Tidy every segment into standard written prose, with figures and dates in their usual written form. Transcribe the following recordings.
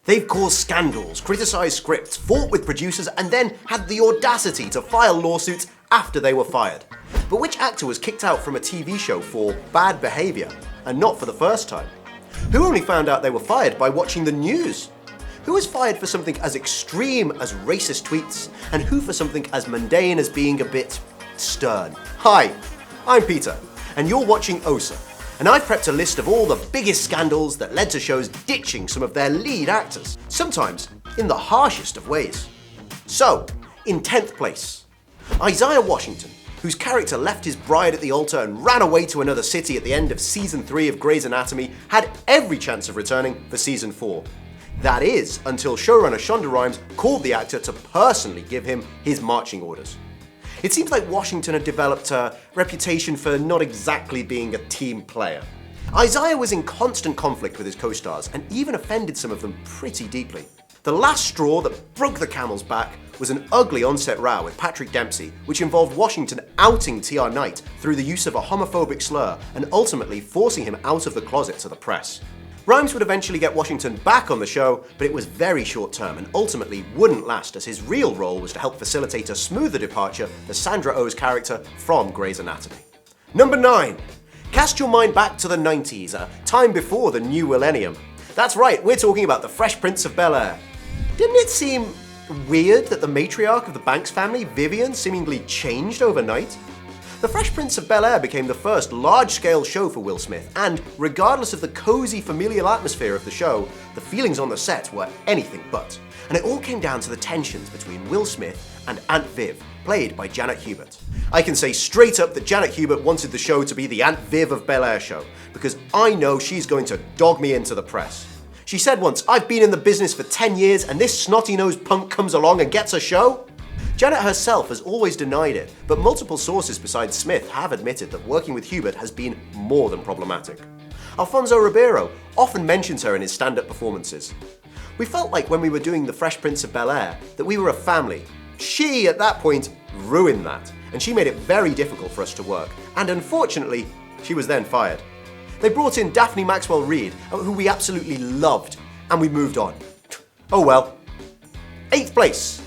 They've caused scandals, criticised scripts, fought with producers, and then had the audacity to file lawsuits after they were fired. But which actor was kicked out from a TV show for bad behaviour, and not for the first time? Who only found out they were fired by watching the news? Who was fired for something as extreme as racist tweets, and who for something as mundane as being a bit stern? Hi, I'm Peter, and you're watching OSSA, and I've prepped a list of all the biggest scandals that led to shows ditching some of their lead actors, sometimes in the harshest of ways. So, in 10th place, Isaiah Washington, whose character left his bride at the altar and ran away to another city at the end of Season 3 of Grey's Anatomy, had every chance of returning for Season 4. That is, until showrunner Shonda Rhimes called the actor to personally give him his marching orders. It seems like Washington had developed a reputation for not exactly being a team player. Isaiah was in constant conflict with his co-stars and even offended some of them pretty deeply. The last straw that broke the camel's back was an ugly on-set row with Patrick Dempsey, which involved Washington outing T.R. Knight through the use of a homophobic slur and ultimately forcing him out of the closet to the press. Rhimes would eventually get Washington back on the show, but it was very short term and ultimately wouldn't last, as his real role was to help facilitate a smoother departure for Sandra Oh's character from Grey's Anatomy. Number 9. Cast your mind back to the 90s, a time before the new millennium. That's right, we're talking about the Fresh Prince of Bel-Air. Didn't it seem weird that the matriarch of the Banks family, Vivian, seemingly changed overnight? The Fresh Prince of Bel-Air became the first large-scale show for Will Smith, and regardless of the cozy familial atmosphere of the show, the feelings on the set were anything but. And it all came down to the tensions between Will Smith and Aunt Viv, played by Janet Hubert. I can say straight up that Janet Hubert wanted the show to be the Aunt Viv of Bel-Air show, because I know she's going to dog me into the press. She said once, "I've been in the business for 10 years and this snotty-nosed punk comes along and gets a show?" Janet herself has always denied it, but multiple sources besides Smith have admitted that working with Hubert has been more than problematic. Alfonso Ribeiro often mentions her in his stand-up performances. We felt like when we were doing The Fresh Prince of Bel-Air that we were a family. She, at that point, ruined that, and she made it very difficult for us to work, and unfortunately, she was then fired. They brought in Daphne Maxwell Reid, who we absolutely loved, and we moved on. Oh well. 8th place.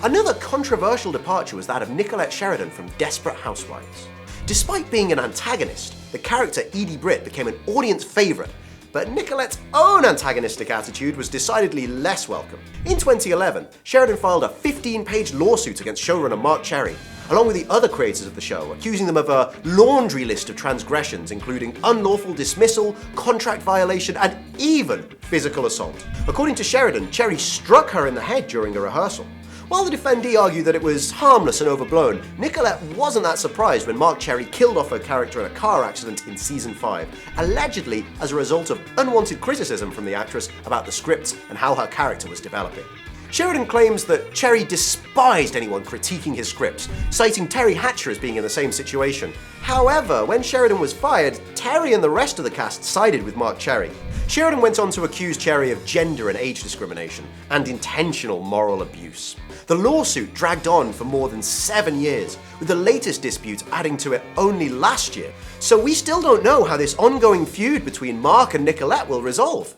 Another controversial departure was that of Nicollette Sheridan from Desperate Housewives. Despite being an antagonist, the character Edie Britt became an audience favourite, but Nicolette's own antagonistic attitude was decidedly less welcome. In 2011, Sheridan filed a 15-page lawsuit against showrunner Marc Cherry, along with the other creators of the show, accusing them of a laundry list of transgressions including unlawful dismissal, contract violation, and even physical assault. According to Sheridan, Cherry struck her in the head during a rehearsal. While the defendee argued that it was harmless and overblown, Nicolette wasn't that surprised when Marc Cherry killed off her character in a car accident in Season 5, allegedly as a result of unwanted criticism from the actress about the script and how her character was developing. Sheridan claims that Cherry despised anyone critiquing his scripts, citing Terry Hatcher as being in the same situation. However, when Sheridan was fired, Terry and the rest of the cast sided with Marc Cherry. Sheridan went on to accuse Cherry of gender and age discrimination and intentional moral abuse. The lawsuit dragged on for more than 7 years, with the latest dispute adding to it only last year. So we still don't know how this ongoing feud between Marc and Nicolette will resolve.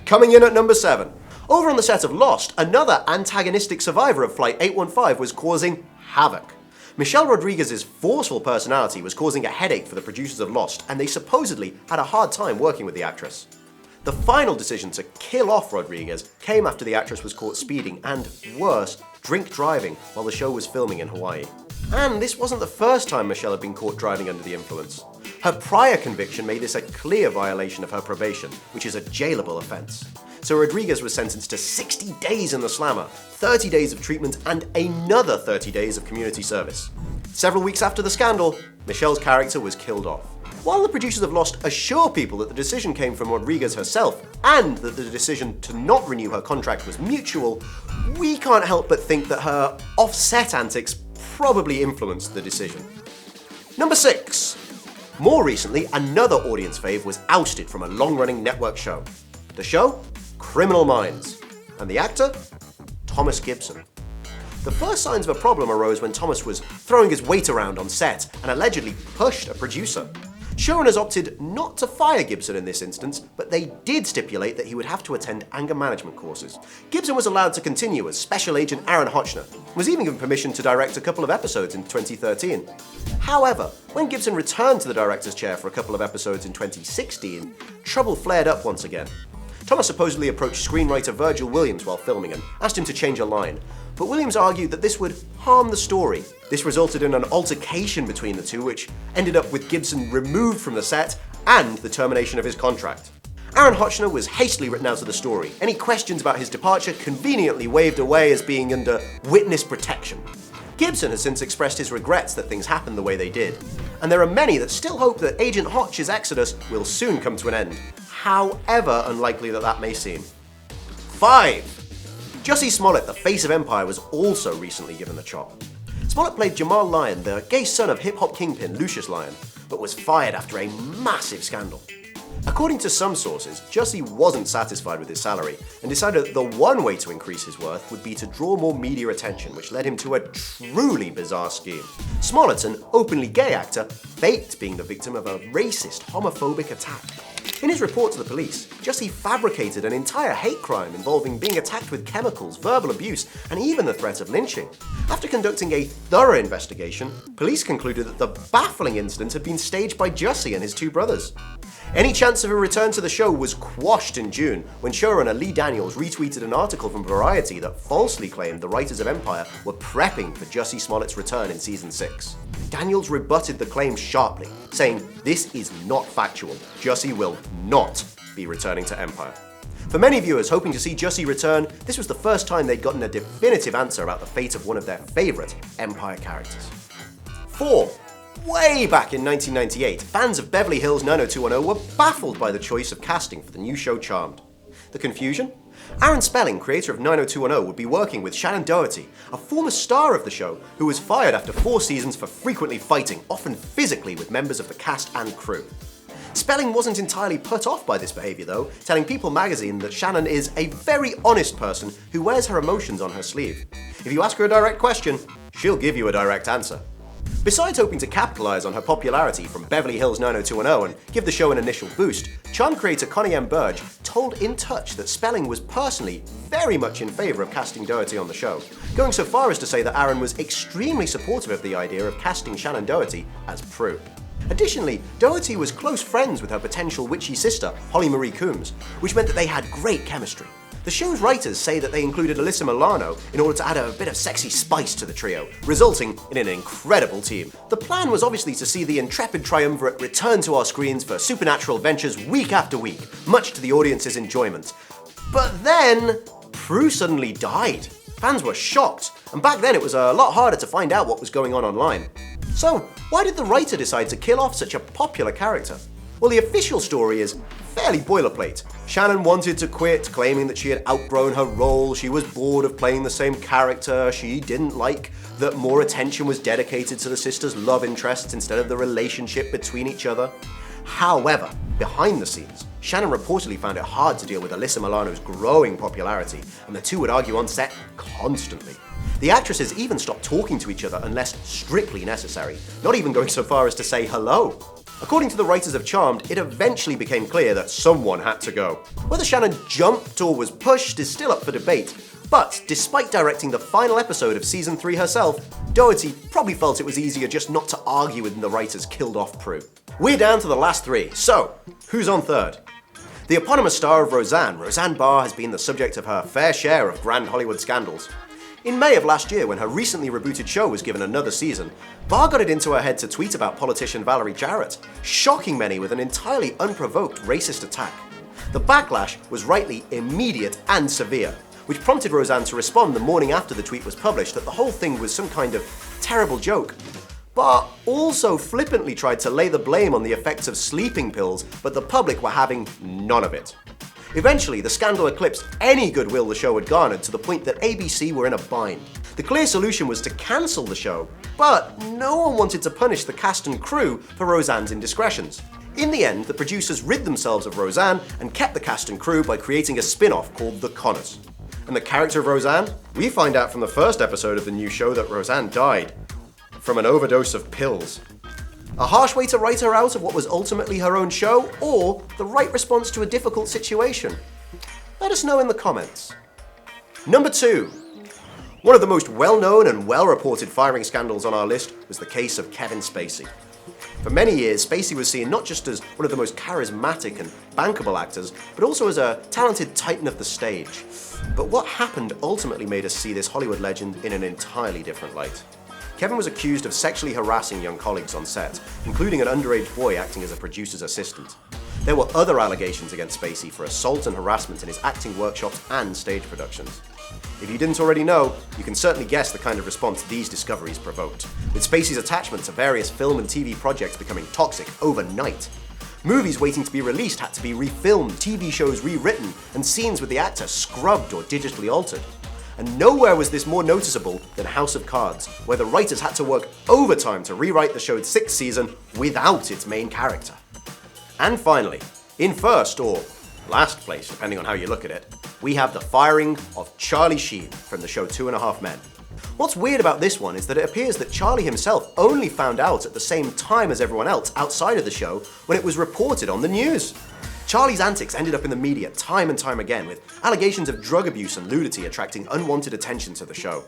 Coming in at number 7. Over on the set of Lost, another antagonistic survivor of Flight 815 was causing havoc. Michele Rodriguez's forceful personality was causing a headache for the producers of Lost, and they supposedly had a hard time working with the actress. The final decision to kill off Rodriguez came after the actress was caught speeding and, worse, drink driving while the show was filming in Hawaii. And this wasn't the first time Michele had been caught driving under the influence. Her prior conviction made this a clear violation of her probation, which is a jailable offence. So Rodriguez was sentenced to 60 days in the slammer, 30 days of treatment, and another 30 days of community service. Several weeks after the scandal, Michele's character was killed off. While the producers of Lost assure people that the decision came from Rodriguez herself and that the decision to not renew her contract was mutual, we can't help but think that her off-set antics probably influenced the decision. Number 6. More recently, another audience fave was ousted from a long-running network show. The show? Criminal Minds. And the actor? Thomas Gibson. The first signs of a problem arose when Thomas was throwing his weight around on set and allegedly pushed a producer. Showrunners opted not to fire Gibson in this instance, but they did stipulate that he would have to attend anger management courses. Gibson was allowed to continue as Special Agent Aaron Hotchner, and was even given permission to direct a couple of episodes in 2013. However, when Gibson returned to the director's chair for a couple of episodes in 2016, trouble flared up once again. Thomas supposedly approached screenwriter Virgil Williams while filming and asked him to change a line, but Williams argued that this would harm the story. This resulted in an altercation between the two, which ended up with Gibson removed from the set and the termination of his contract. Aaron Hotchner was hastily written out of the story. Any questions about his departure conveniently waved away as being under witness protection. Gibson has since expressed his regrets that things happened the way they did, and there are many that still hope that Agent Hotch's exodus will soon come to an end, however unlikely that may seem. 5. Jussie Smollett, the face of Empire, was also recently given the chop. Smollett played Jamal Lyon, the gay son of hip-hop kingpin Lucius Lyon, but was fired after a massive scandal. According to some sources, Jussie wasn't satisfied with his salary and decided that the one way to increase his worth would be to draw more media attention, which led him to a truly bizarre scheme. Smollett, an openly gay actor, faked being the victim of a racist, homophobic attack. In his report to the police, Jussie fabricated an entire hate crime involving being attacked with chemicals, verbal abuse, and even the threat of lynching. After conducting a thorough investigation, police concluded that the baffling incident had been staged by Jussie and his two brothers. Any chance of a return to the show was quashed in June when showrunner Lee Daniels retweeted an article from Variety that falsely claimed the writers of Empire were prepping for Jussie Smollett's return in season 6. Daniels rebutted the claim sharply, saying, "This is not factual. Jussie will not be returning to Empire." For many viewers hoping to see Jussie return, this was the first time they'd gotten a definitive answer about the fate of one of their favourite Empire characters. 4. Way back in 1998, fans of Beverly Hills 90210 were baffled by the choice of casting for the new show Charmed. The confusion? Aaron Spelling, creator of 90210, would be working with Shannon Doherty, a former star of the show who was fired after 4 seasons for frequently fighting, often physically, with members of the cast and crew. Spelling wasn't entirely put off by this behaviour though, telling People magazine that Shannon is a very honest person who wears her emotions on her sleeve. If you ask her a direct question, she'll give you a direct answer. Besides hoping to capitalise on her popularity from Beverly Hills 90210 and give the show an initial boost, Charmed creator Connie M. Burge told In Touch that Spelling was personally very much in favour of casting Doherty on the show, going so far as to say that Aaron was extremely supportive of the idea of casting Shannon Doherty as Prue. Additionally, Doherty was close friends with her potential witchy sister, Holly Marie Coombs, which meant that they had great chemistry. The show's writers say that they included Alyssa Milano in order to add a bit of sexy spice to the trio, resulting in an incredible team. The plan was obviously to see the intrepid triumvirate return to our screens for supernatural adventures week after week, much to the audience's enjoyment. But then, Prue suddenly died. Fans were shocked, and back then it was a lot harder to find out what was going on online. So, why did the writer decide to kill off such a popular character? Well, the official story is fairly boilerplate. Shannon wanted to quit, claiming that she had outgrown her role, she was bored of playing the same character, she didn't like that more attention was dedicated to the sisters' love interests instead of the relationship between each other. However, behind the scenes, Shannon reportedly found it hard to deal with Alyssa Milano's growing popularity, and the two would argue on set constantly. The actresses even stopped talking to each other unless strictly necessary, not even going so far as to say hello. According to the writers of Charmed, it eventually became clear that someone had to go. Whether Shannon jumped or was pushed is still up for debate, but despite directing the final episode of season 3 herself, Doherty probably felt it was easier just not to argue when the writers killed off Prue. We're down to the last 3, so who's on third? The eponymous star of Roseanne Barr, has been the subject of her fair share of grand Hollywood scandals. In May of last year, when her recently rebooted show was given another season, Barr got it into her head to tweet about politician Valerie Jarrett, shocking many with an entirely unprovoked racist attack. The backlash was rightly immediate and severe, which prompted Roseanne to respond the morning after the tweet was published that the whole thing was some kind of terrible joke. Barr also flippantly tried to lay the blame on the effects of sleeping pills, but the public were having none of it. Eventually, the scandal eclipsed any goodwill the show had garnered to the point that ABC were in a bind. The clear solution was to cancel the show, but no one wanted to punish the cast and crew for Roseanne's indiscretions. In the end, the producers rid themselves of Roseanne and kept the cast and crew by creating a spin-off called The Connors. And the character of Roseanne? We find out from the first episode of the new show that Roseanne died from an overdose of pills. A harsh way to write her out of what was ultimately her own show, or the right response to a difficult situation? Let us know in the comments. Number 2. One of the most well-known and well-reported firing scandals on our list was the case of Kevin Spacey. For many years, Spacey was seen not just as one of the most charismatic and bankable actors, but also as a talented titan of the stage. But what happened ultimately made us see this Hollywood legend in an entirely different light. Kevin was accused of sexually harassing young colleagues on set, including an underage boy acting as a producer's assistant. There were other allegations against Spacey for assault and harassment in his acting workshops and stage productions. If you didn't already know, you can certainly guess the kind of response these discoveries provoked, with Spacey's attachment to various film and TV projects becoming toxic overnight. Movies waiting to be released had to be refilmed, TV shows rewritten, and scenes with the actor scrubbed or digitally altered. And nowhere was this more noticeable than House of Cards, where the writers had to work overtime to rewrite the show's 6th season without its main character. And finally, in first or last place, depending on how you look at it, we have the firing of Charlie Sheen from the show 2.5 Men. What's weird about this one is that it appears that Charlie himself only found out at the same time as everyone else outside of the show when it was reported on the news. Charlie's antics ended up in the media time and time again, with allegations of drug abuse and nudity attracting unwanted attention to the show.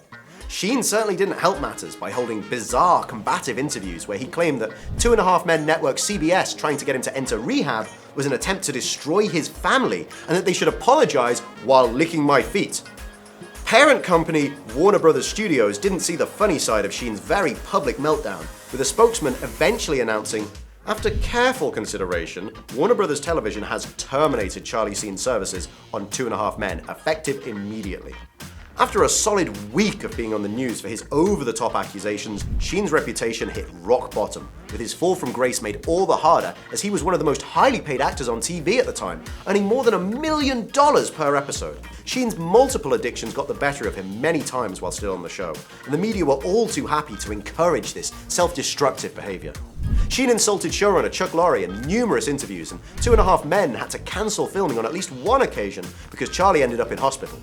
Sheen certainly didn't help matters by holding bizarre, combative interviews where he claimed that 2.5 Men network CBS trying to get him to enter rehab was an attempt to destroy his family and that they should apologize while licking my feet. Parent company Warner Brothers Studios didn't see the funny side of Sheen's very public meltdown, with a spokesman eventually announcing, "After careful consideration, Warner Brothers Television has terminated Charlie Sheen's services on 2.5 Men, effective immediately." After a solid week of being on the news for his over-the-top accusations, Sheen's reputation hit rock bottom, with his fall from grace made all the harder as he was one of the most highly paid actors on TV at the time, earning more than $1 million per episode. Sheen's multiple addictions got the better of him many times while still on the show, and the media were all too happy to encourage this self-destructive behavior. Sheen insulted showrunner Chuck Lorre in numerous interviews, and 2.5 Men had to cancel filming on at least one occasion because Charlie ended up in hospital.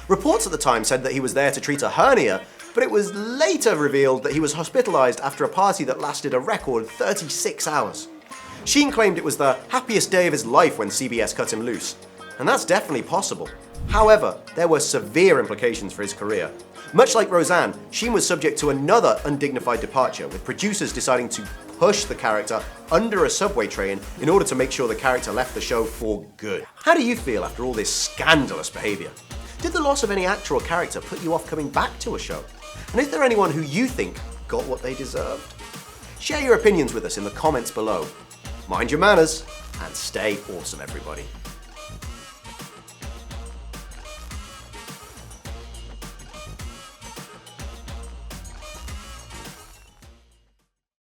Reports at the time said that he was there to treat a hernia, but it was later revealed that he was hospitalized after a party that lasted a record 36 hours. Sheen claimed it was the happiest day of his life when CBS cut him loose, and that's definitely possible. However, there were severe implications for his career. Much like Roseanne, Sheen was subject to another undignified departure, with producers deciding to push the character under a subway train in order to make sure the character left the show for good. How do you feel after all this scandalous behavior? Did the loss of any actor or character put you off coming back to a show? And is there anyone who you think got what they deserved? Share your opinions with us in the comments below. Mind your manners, and stay awesome, everybody.